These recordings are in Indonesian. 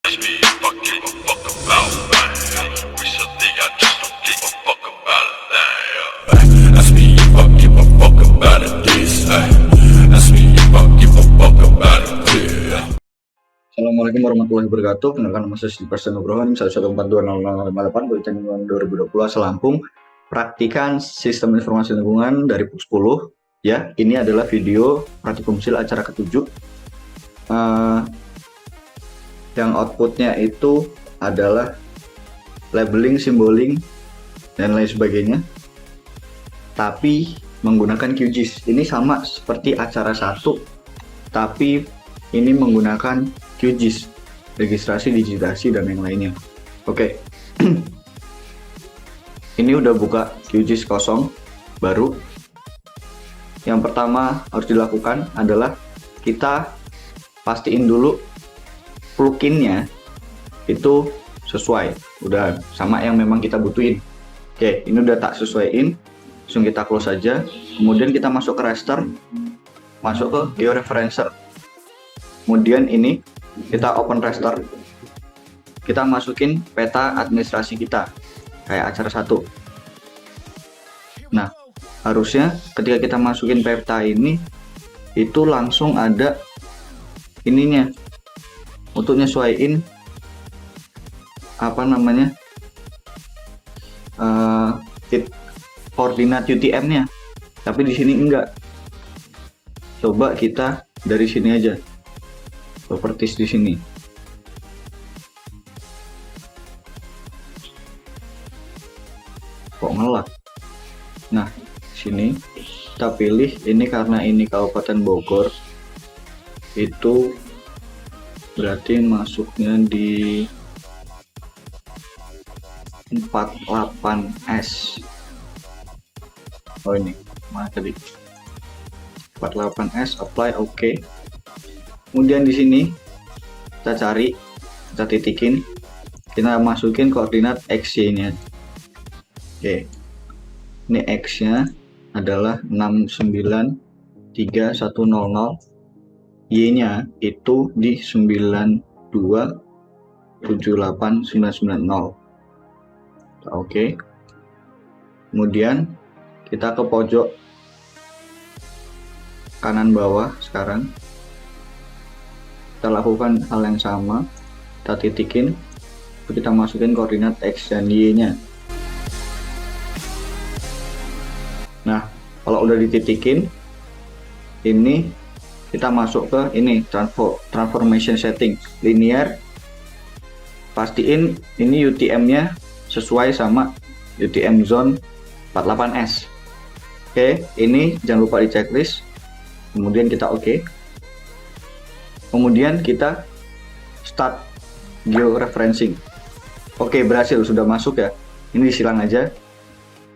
Assalamualaikum warahmatullahi wabarakatuh. Kenalkan nama saya Person Nugroho, 114200058 Politeknik Lingkungan 2020 Lampung. Praktikan Sistem Informasi Lingkungan dari PUK 10. Ya, ini adalah video praktikum sil acara ke-7. Yang outputnya itu adalah labeling, symboling, dan lain sebagainya. Tapi menggunakan QGIS. Ini sama seperti acara 1, tapi ini menggunakan QGIS, registrasi, digitasi, dan yang lainnya. Oke. Ini udah buka QGIS kosong baru. Yang pertama harus dilakukan adalah kita pastiin dulu pluginnya itu sesuai, udah sama yang memang kita butuhin. Oke, ini udah tak sesuaiin, langsung kita close aja. Kemudian kita masuk ke raster, masuk ke georeferencer. Kemudian ini kita open raster, kita masukin peta administrasi kita kayak acara 1. Nah, harusnya ketika kita masukin peta ini itu langsung ada ininya untuk nyesuaiin apa namanya koordinat UTM nya, tapi di sini enggak. Coba kita dari sini aja, properties di sini. Kok ngelak? Nah, sini kita pilih ini, karena ini Kabupaten Bogor, itu berarti masuknya di 48S. Oh, ini mana tadi? 48S, apply, oke. Kemudian di sini kita cari, kita titikin, kita masukin koordinat XY-nya. Oke, ini X-nya adalah 693.100, Y-nya itu di 92.78990. Oke. Kemudian kita ke pojok kanan bawah sekarang. Kita lakukan hal yang sama, kita titikin, kita masukin koordinat X dan Y-nya. Nah, kalau udah dititikin, ini kita masuk ke ini transformation setting linear. Pastiin ini UTM-nya sesuai sama UTM zone 48S. Oke, ini jangan lupa di checklist. Kemudian kita oke. Kemudian kita start georeferencing. Oke, berhasil, sudah masuk ya. Ini disilang aja,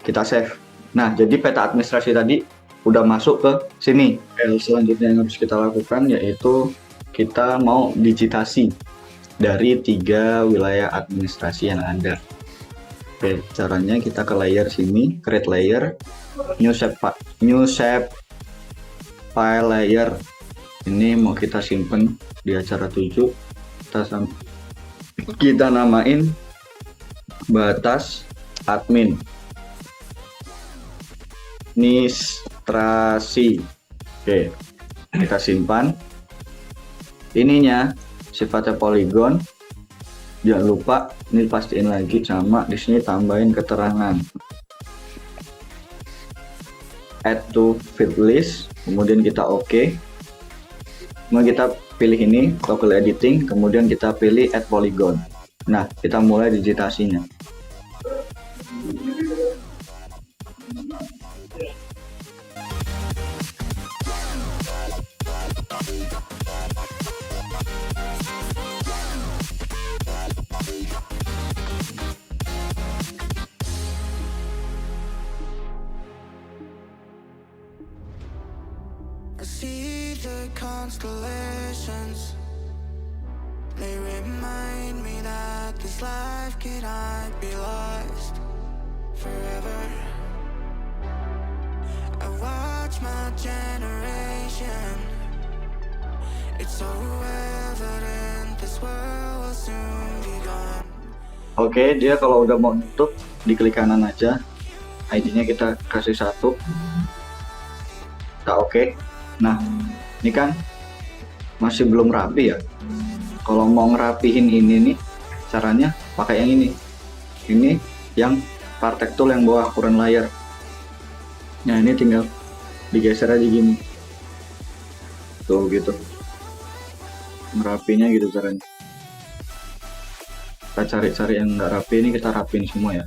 kita save. Nah, jadi peta administrasi tadi udah masuk ke sini. Selanjutnya yang harus kita lakukan yaitu kita mau digitasi dari 3 wilayah administrasi yang ada. Oke, caranya kita ke layer sini, create layer, new shape file layer. Ini mau kita simpen di acara 7. Kita namain batas admin administrasi. Oke, kita simpan. Ininya sifatnya polygon. Jangan lupa ini pastiin lagi sama di sini, tambahin keterangan add to feed list. Kemudian kita oke. Mau kita pilih ini local editing, kemudian kita pilih add polygon. Nah, kita mulai digitasinya. See the constellations, they remind me that this life cannot be lost forever. I watch my generation, it's so evident this world will soon Oke, dia kalau udah mau nutup diklik kanan aja, ID-nya kita kasih 1, kita oke. Nah, ini kan masih belum rapi ya. Kalau mau ngerapihin ini nih, caranya pakai yang ini yang Partek Tool yang bawah ukuran layar. Nah, ini tinggal digeser aja gini tuh, gitu merapinya gitu caranya. Kita cari-cari yang nggak rapi, ini kita rapiin semua ya.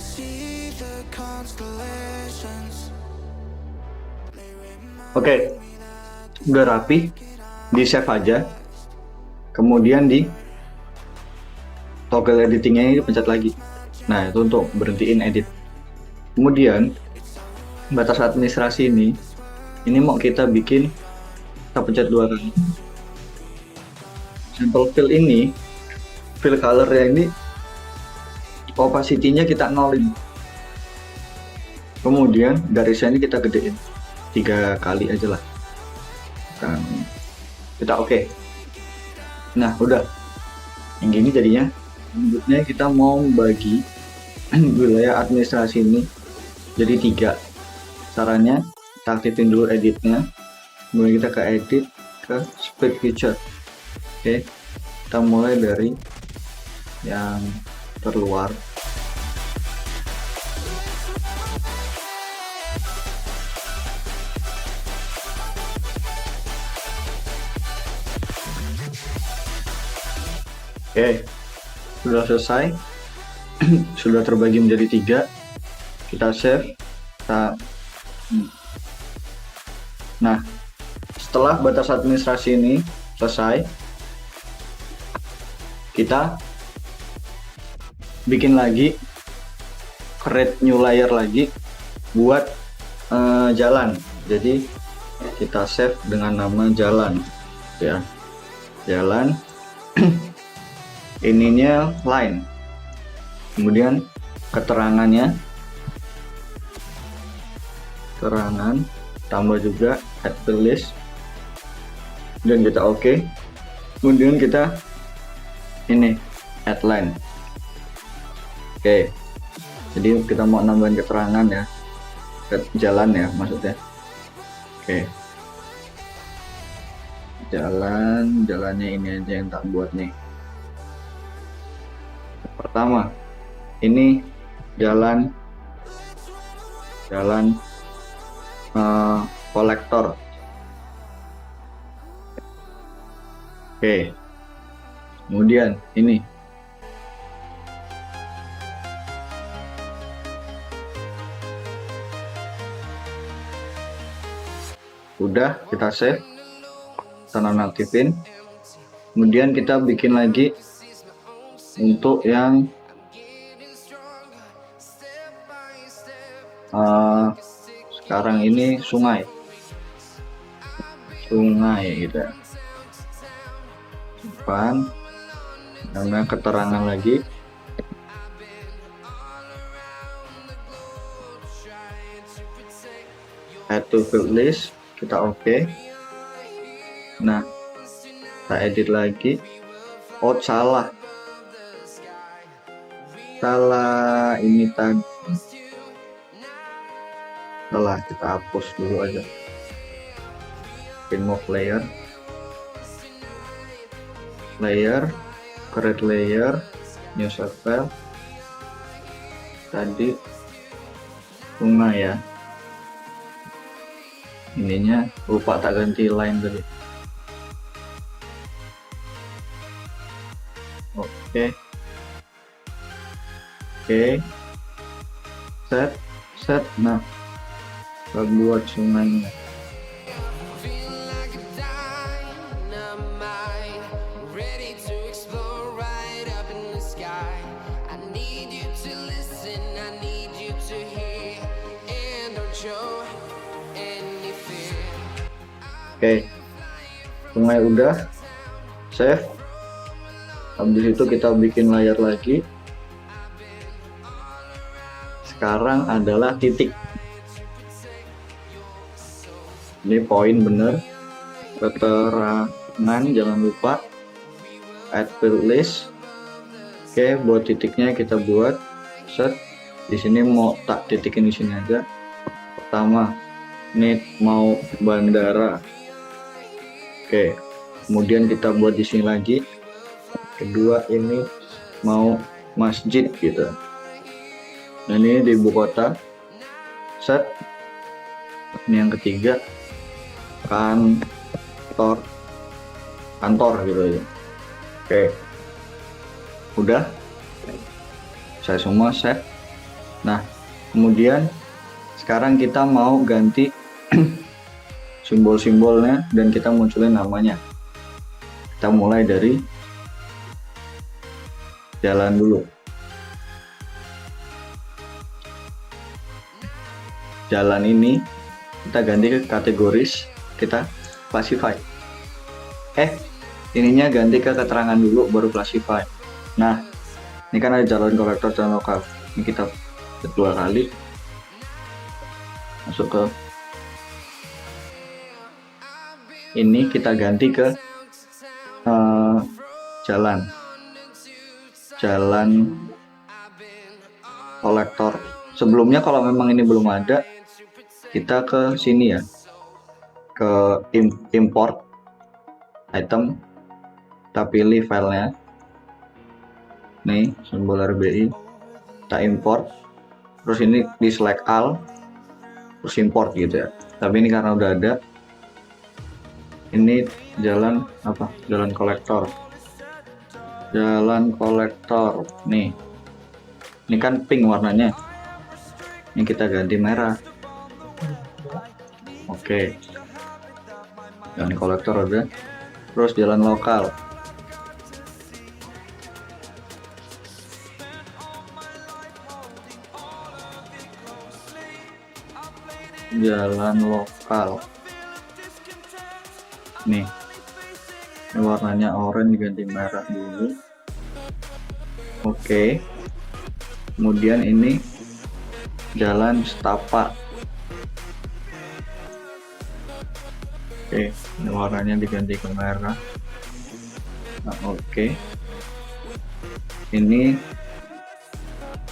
See the constellations. Oke, udah rapi, di save aja, kemudian di toggle editingnya ini dipencet lagi. Nah, itu untuk berhentiin edit. Kemudian batas administrasi ini mau kita bikin, kita pencet 2 kali. Sample fill ini, fill color-nya ini opacity-nya kita nolin. Kemudian garisnya ini kita gedein 3 kali aja lah. Dan kita oke. Nah, udah. Yang gini jadinya. Selanjutnya kita mau bagi wilayah administrasi ini jadi 3. Caranya kita aktifin dulu editnya. Kemudian kita ke edit, ke split feature. Oke. Kita mulai dari yang terluar. Oke, sudah selesai. Sudah terbagi menjadi 3. Kita save. Nah, setelah batas administrasi ini selesai, kita bikin lagi create new layer lagi buat jalan. Jadi kita save dengan nama jalan ya, jalan. Ininya line, kemudian keterangannya tambah juga add to list, dan kita oke. Kemudian kita ini add line. Oke, jadi kita mau nambahin keterangan ya, jalan ya maksudnya. Oke, jalannya ini aja yang tak buat nih. Pertama, ini jalan kolektor. Oke, kemudian ini udah, kita save, kita nonaktifin. Kemudian kita bikin lagi untuk yang sekarang ini sungai gitu ya. Depan namanya keterangan lagi. Add to field list, kita oke. Nah, kita edit lagi. Oh, salah ini tadi. Salah, kita hapus dulu aja. Remove layer, create layer, new save file. Tadi bunga ya, ininya lupa tak ganti line tadi. Oke, set. Nah, kita buat sungainya. Feel like a dynamite, ready to explore right up in the sky. I need you to listen, I need you to hear, and don't show any fear. Oke, sungai udah, save. Habis itu kita bikin layar lagi. Sekarang adalah titik. Ini poin bener. Keterangan jangan lupa. Add field list. Oke, buat titiknya kita buat set. Di sini mau tak titikin di sini aja. Pertama, ini mau bandara. Oke, kemudian kita buat di sini lagi. Kedua, ini mau masjid gitu. Dan ini di ibu kota. Set. Ini yang ketiga, kantor gitu ya. Oke, udah saya semua set. Nah, kemudian sekarang kita mau ganti simbol-simbolnya dan kita munculin namanya. Kita mulai dari jalan dulu. Jalan ini kita ganti ke kategoris, kita classify. Ininya ganti ke keterangan dulu baru classify. Nah, ini kan ada jalan kolektor dan lokal. Ini kita kedua kali masuk ke ini, kita ganti ke jalan kolektor. Sebelumnya kalau memang ini belum ada, kita ke sini ya, ke import item, kita pilih filenya, nih simbol RBI, kita import, terus ini di select all, terus import gitu ya. Tapi ini karena udah ada, ini jalan kolektor, nih, ini kan pink warnanya, ini kita ganti merah. Oke, jalan kolektor udah, terus jalan lokal, nih, ini warnanya oranye diganti merah dulu. Oke, kemudian ini jalan setapak. Oke, ini warnanya diganti ke merah. Nah, oke, ini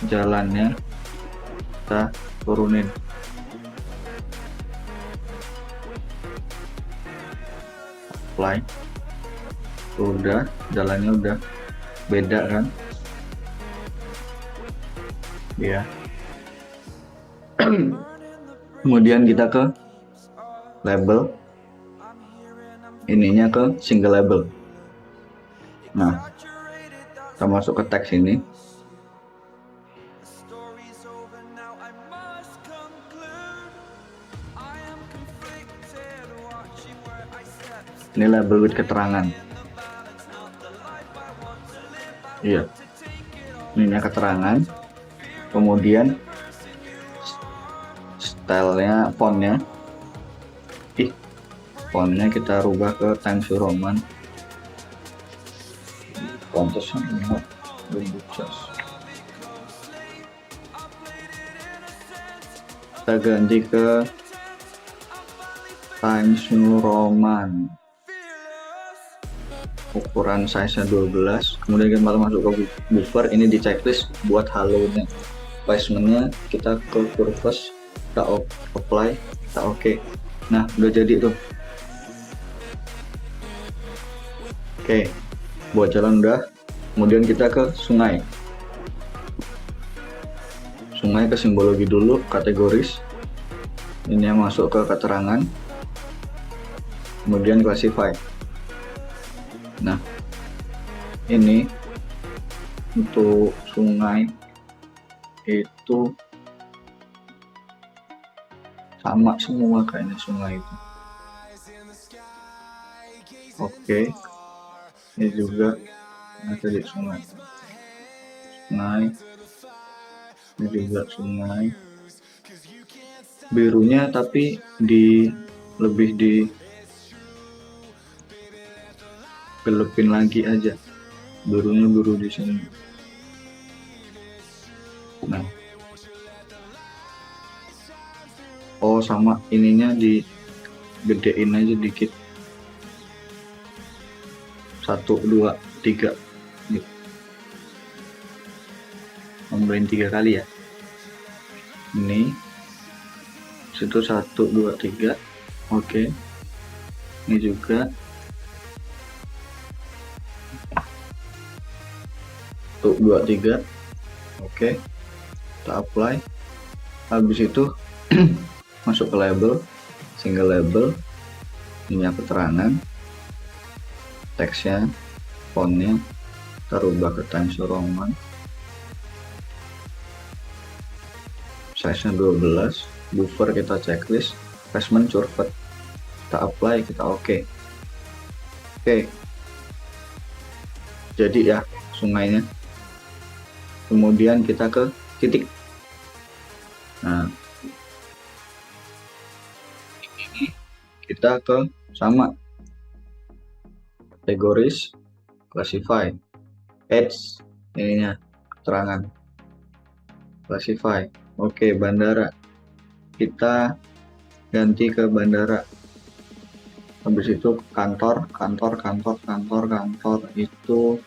jalannya kita turunin. Apply. Udah, jalannya udah beda kan ya. Kemudian kita ke label, ininya ke single label. Nah, kita masuk ke teks ini, ini label with keterangan. Iya, ininya keterangan. Kemudian stylenya, fontnya kita rubah ke Times New Roman. Kita ganti ke Times New Roman, ukuran size nya 12. Kemudian kita masuk ke buffer, ini di checklist buat halo-nya. Placementnya kita ke curves, kita apply, kita oke. Nah, udah jadi tuh. Oke, buat jalan udah. Kemudian kita ke sungai ke simbologi dulu, kategoris, ini yang masuk ke keterangan, kemudian classify. Nah, ini untuk sungai itu sama semua kayaknya sungai itu. Oke, ini juga ada di sungai, ini juga sungai. Birunya tapi lebih di gelepin lagi aja, birunya biru di sini. Nah, oh sama ininya digedein aja dikit, 1 2 3 gitu. Nambahin 3 kali ya, ini situ 1 2 3. Oke, ini juga 1 2 3. Oke, kita apply. Habis itu masuk ke label, single label, ini keterangan, teksnya, fontnya kita rubah ke Times New Roman, size nya 12, buffer kita checklist, placement curvet, kita apply, kita oke. Jadi ya sungainya. Kemudian kita ke titik. Nah, ini kita ke sama kategoris, classify, edge, ininya keterangan, classify. Oke, bandara, kita ganti ke bandara. Habis itu kantor itu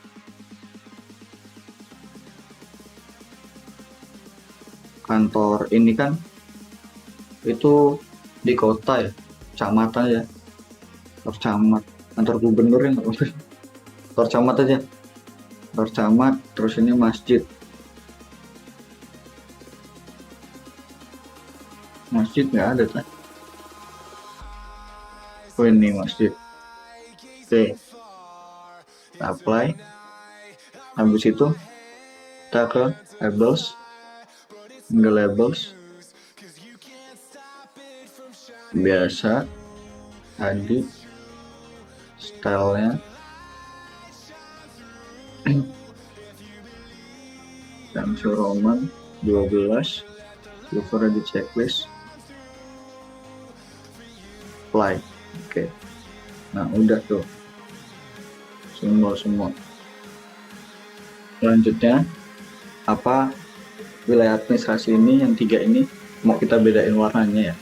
kantor ini kan itu di kota ya, kecamatan ya, kantor camat, kantor gubernur ya, kantor camat aja, kantor camat. Terus ini masjid nggak ada kan? Oh ini masjid. Oke, kita apply. Habis itu kita ke labels, single labels biasa, tadi stylenya Times New Roman 12, buffer di checklist, apply. Oke, nah udah tuh simbol semua. Selanjutnya apa, wilayah administrasi ini yang 3 ini mau kita bedain warnanya ya.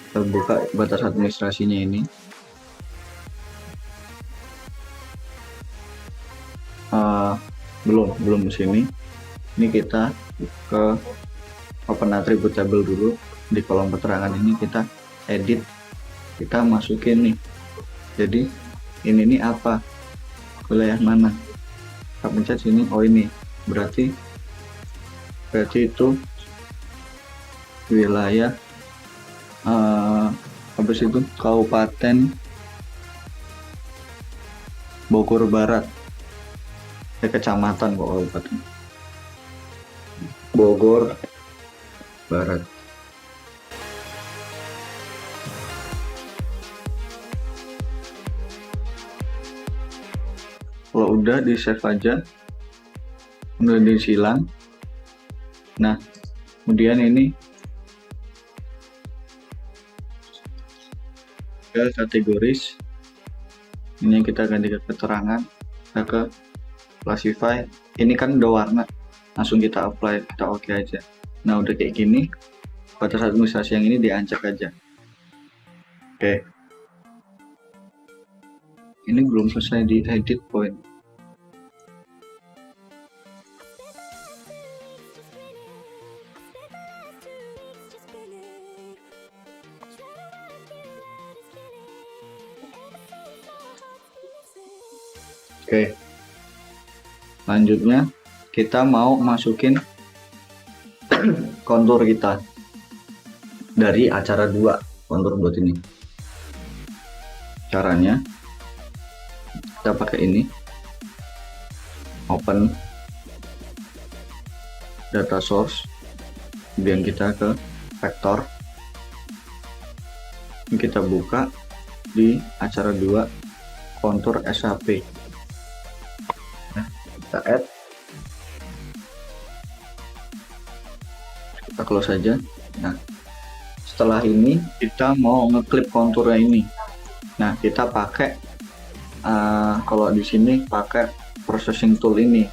Kita buka batas administrasinya ini. Belum di sini. Ini kita ke open attribute table dulu. Di kolom keterangan ini kita edit, kita masukin nih. Jadi ini nih apa, wilayah mana, kita pencet sini. Oh ini berarti itu wilayah habis itu Kabupaten Bogor Barat, kecamatan kok, Kabupaten Bogor Barat. Kalau udah di save aja, udah disilang. Nah, kemudian ini ke kategoris, ini kita ganti ke keterangan, kita ke classify. Ini kan udah warna, langsung kita apply, kita oke aja. Nah udah kayak gini, batas administrasi yang ini diancak aja. Oke, ini belum selesai di edit point. Oke, lanjutnya kita mau masukin kontur kita dari acara 2, kontur buat ini. Caranya kita pakai ini, open data source, kemudian kita ke vektor, ini kita buka di acara 2 kontur SHP. Nah, kita add, kita close saja. Nah, setelah ini kita mau ngeklip konturnya ini. Nah, kita pakai kalau di sini pakai processing tool ini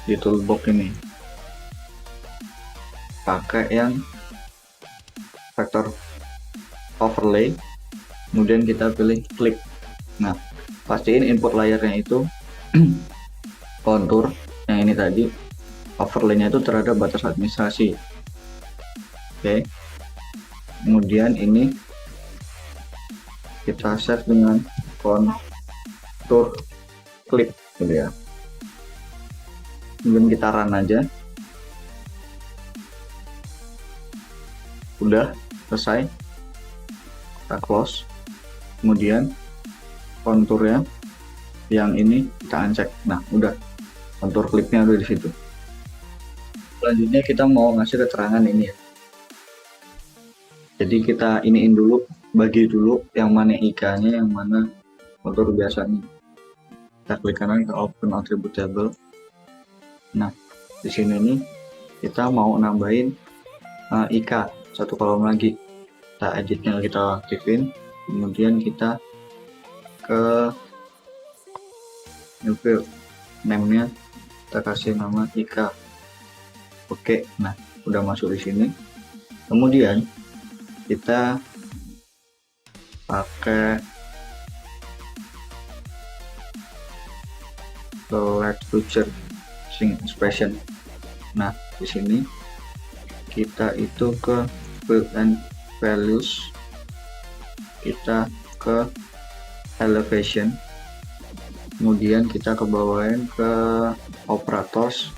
di toolbox ini, pakai yang vector overlay, kemudian kita pilih klik. Nah, pastiin input layarnya itu kontur yang ini tadi, overlaynya itu terhadap batas administrasi. Oke, kemudian ini kita save dengan kontur klik gitu ya. Kemudian kita run aja. Udah selesai, kita close. Kemudian konturnya yang ini kita uncheck. Nah, udah kontur klipnya udah di situ. Selanjutnya kita mau ngasih keterangan ini ya. Jadi kita iniin dulu, bagi dulu yang mana IK-nya, yang mana kontur biasanya. Kita klik kanan ke open attribute table. Nah, di sini nih kita mau nambahin IK satu kolom lagi. Kita editnya kita aktifin, kemudian kita ke new field, name-nya kita kasih nama IK. Oke, nah udah masuk di sini. Kemudian kita pakai select feature expression. Nah, di sini kita itu ke field and values, kita ke elevation, kemudian kita ke bawahin ke operators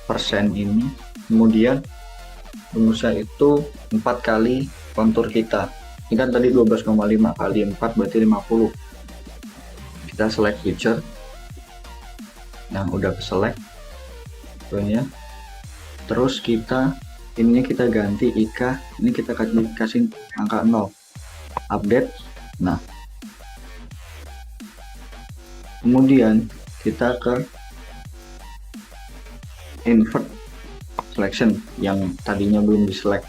persen ini, kemudian rumusnya itu 4 kali kontur kita. Ini kan tadi 12,5 kali 4 berarti 50. Kita select feature. Nah, udah ke select ya. Terus kita ini kita ganti IK, ini kita kasih angka 0, update. Nah, kemudian kita ke invert selection yang tadinya belum di select,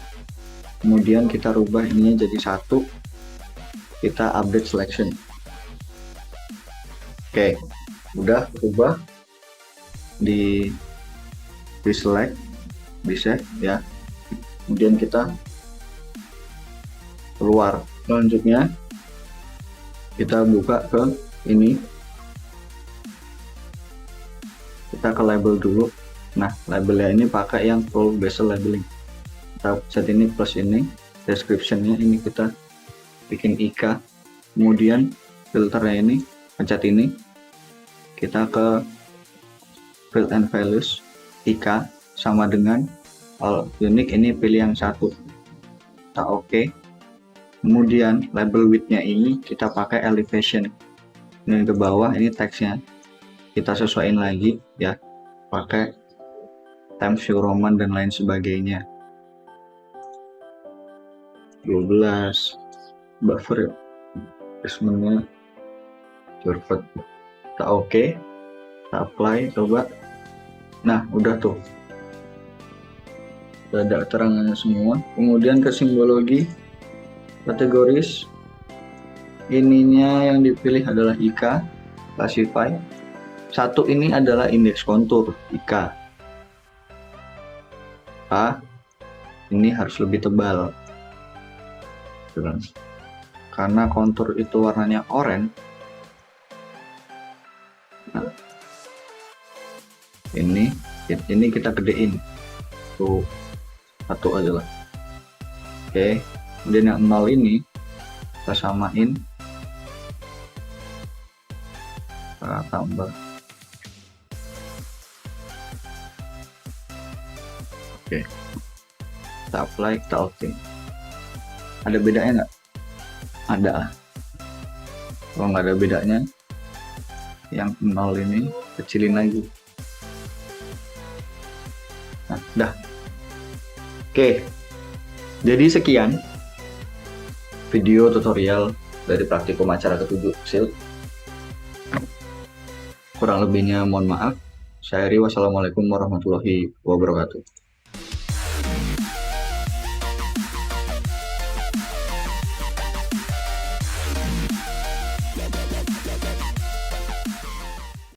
kemudian kita rubah ininya jadi 1, kita update selection. Oke, udah rubah, di select, di save ya. Kemudian kita keluar. Selanjutnya kita buka ke ini, kita ke label dulu. Nah, labelnya ini pakai yang full bezel labeling. Kita set ini plus ini, descriptionnya ini kita bikin IK, kemudian filternya ini pencet ini, kita ke field and values, IK sama dengan unique, ini pilih yang 1, kita oke. Kemudian label width-nya ini kita pakai elevation, ini ke bawah, ini teksnya kita sesuaiin lagi ya, pakai Times New Roman dan lain sebagainya. 12 buffer adjustment-nya perfect, kita oke, kita apply, coba. Nah, udah tuh, udah ada keterangannya semua. Kemudian ke simbologi, kategoris, ininya yang dipilih adalah IK, classify. 1 ini adalah indeks kontur IK. Ini harus lebih tebal, karena kontur itu warnanya oranye. Nah, ini kita gedein tuh, 1 aja lah. Oke, kemudian yang 0 ini kita samain, kita tambah. Oke, kita apply, kita oke. Ada bedanya nggak? Ada. Kalau nggak ada bedanya, yang 0 ini kecilin lagi. Nah, dah. Oke. Jadi sekian video tutorial dari praktikum acara ke-7 SILT. Kurang lebihnya mohon maaf. Saya Ri, wassalamualaikum warahmatullahi wabarakatuh.